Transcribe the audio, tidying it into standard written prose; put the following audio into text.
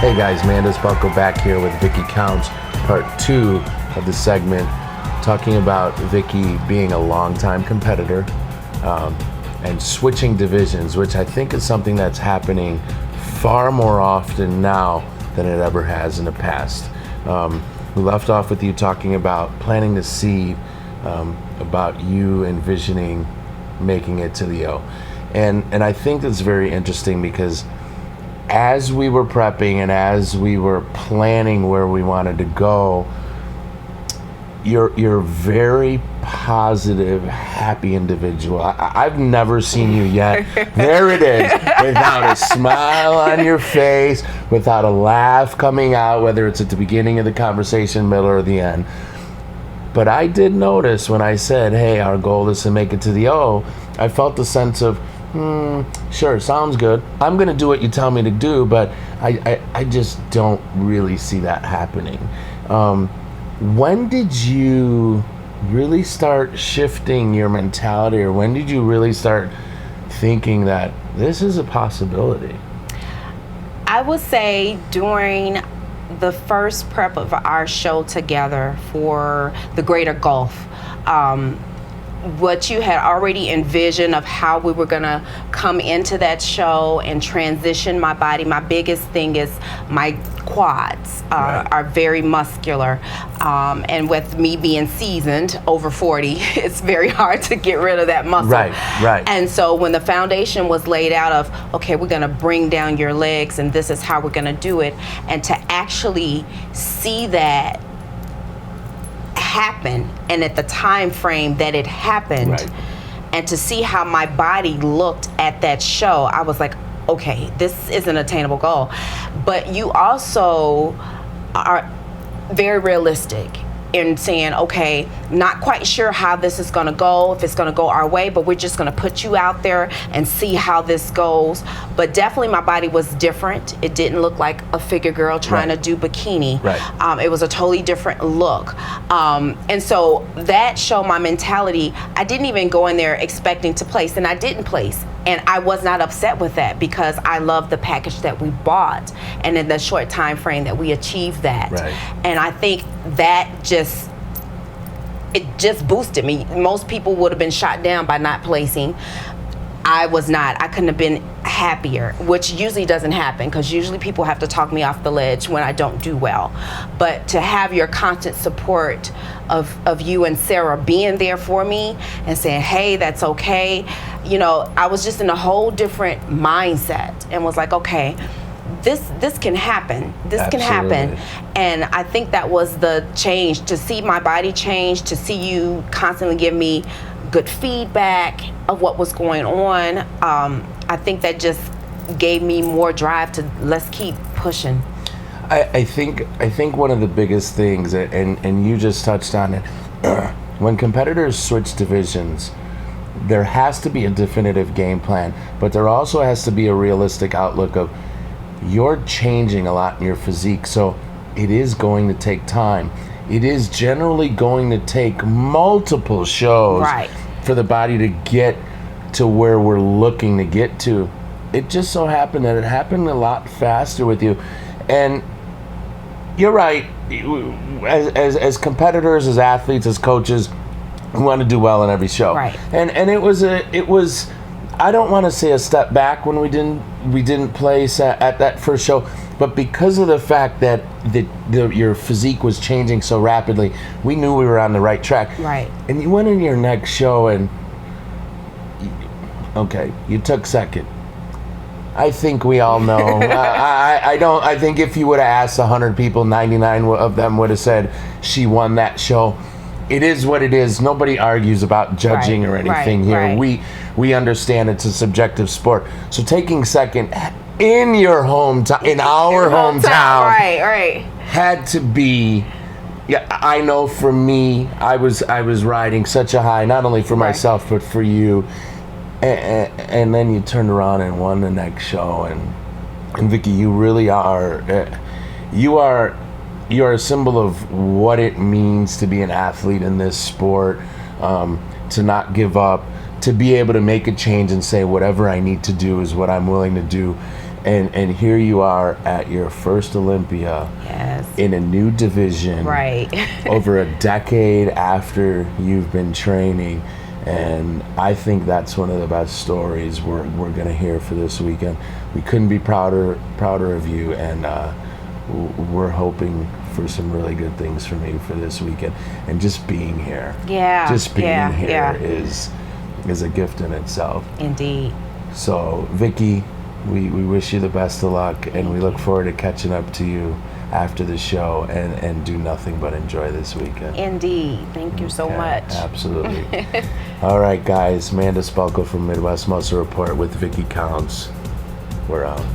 Hey guys, Manda's Buckle back here with Vickie Counts, part 2 of the segment, talking about Vickie being a longtime competitor and switching divisions, which I think is something that's happening far more often now than it ever has in the past. We left off with you talking about planting the seed, about you envisioning making it to the O. And I think that's very interesting because as we were prepping and as we were planning where we wanted to go, you're a very positive, happy individual. I've never seen you yet. There it is, without a smile on your face, without a laugh coming out, whether it's at the beginning of the conversation, middle, or the end. But I did notice when I said, hey, our goal is to make it to the O, I felt a sense of, sure, sounds good. I'm going to do what you tell me to do, but I just don't really see that happening. When did you really start shifting your mentality, or when did you really start thinking that this is a possibility? I would say during the first prep of our show together for the Greater Gulf, what you had already envisioned of how we were gonna come into that show and transition my body. My biggest thing is my quads are very muscular, and with me being seasoned over 40, it's very hard to get rid of that muscle. Right. And so when the foundation was laid out of, okay, we're gonna bring down your legs and this is how we're gonna do it, and to actually see that happen and at the time frame that it happened, and to see how my body looked at that show, I was like, okay, this is an attainable goal. But you also are very realistic in saying, okay, not quite sure how this is going to go, if it's going to go our way, but we're just going to put you out there and see how this goes. But definitely my body was different. It didn't look like a figure girl trying to do bikini. It was a totally different look. And so that showed my mentality. I didn't even go in there expecting to place, and I didn't place. And I was not upset with that because I love the package that we bought and in the short time frame that we achieved that. And I think that it just boosted me. Most people would have been shot down by not placing. I was not. I couldn't have been happier, which usually doesn't happen because usually people have to talk me off the ledge when I don't do well. But to have your constant support of you and Sarah being there for me and saying, hey, that's okay. You know, I was just in a whole different mindset and was like, okay, this can happen. This can happen. And I think that was the change, to see my body change, to see you constantly give me good feedback of what was going on. I think that just gave me more drive to let's keep pushing. I think one of the biggest things, and you just touched on it, when competitors switch divisions, there has to be a definitive game plan, but there also has to be a realistic outlook of you're changing a lot in your physique, so it is going to take time. It is generally going to take multiple shows for the body to get to where we're looking to get to. It just so happened that it happened a lot faster with you. And you're right, as competitors, as athletes, as coaches, we want to do well in every show. And it was I don't want to say a step back when we didn't place at that first show, but because of the fact that your physique was changing so rapidly, we knew we were on the right track. And you went into your next show and okay, you took second. I think we all know. I think if you would have asked 100 people, 99 of them would have said she won that show. It is what it is. Nobody argues about judging or anything here. We understand it's a subjective sport. So taking second in your hometown, in our hometown, had to be. Yeah, I know for me, I was riding such a high, not only for myself but for you. And then you turned around and won the next show, and Vickie, you really are. You are a symbol of what it means to be an athlete in this sport, to not give up, to be able to make a change and say whatever I need to do is what I'm willing to do. And here you are at your first Olympia. Yes. In a new division. Right. Over a decade after you've been training. And I think that's one of the best stories we're going to hear for this weekend. We couldn't be prouder of you, and we're hoping for some really good things from you for this weekend. And just being here. Yeah. Just being here yeah. is a gift in itself. Indeed. So, Vickie, we wish you the best of luck, and we look forward to catching up to you after the show, and do nothing but enjoy this weekend. Indeed. Thank you so much. Absolutely. All right, guys. Amanda Spalko from Midwest Muscle Report with Vickie Counts. We're out.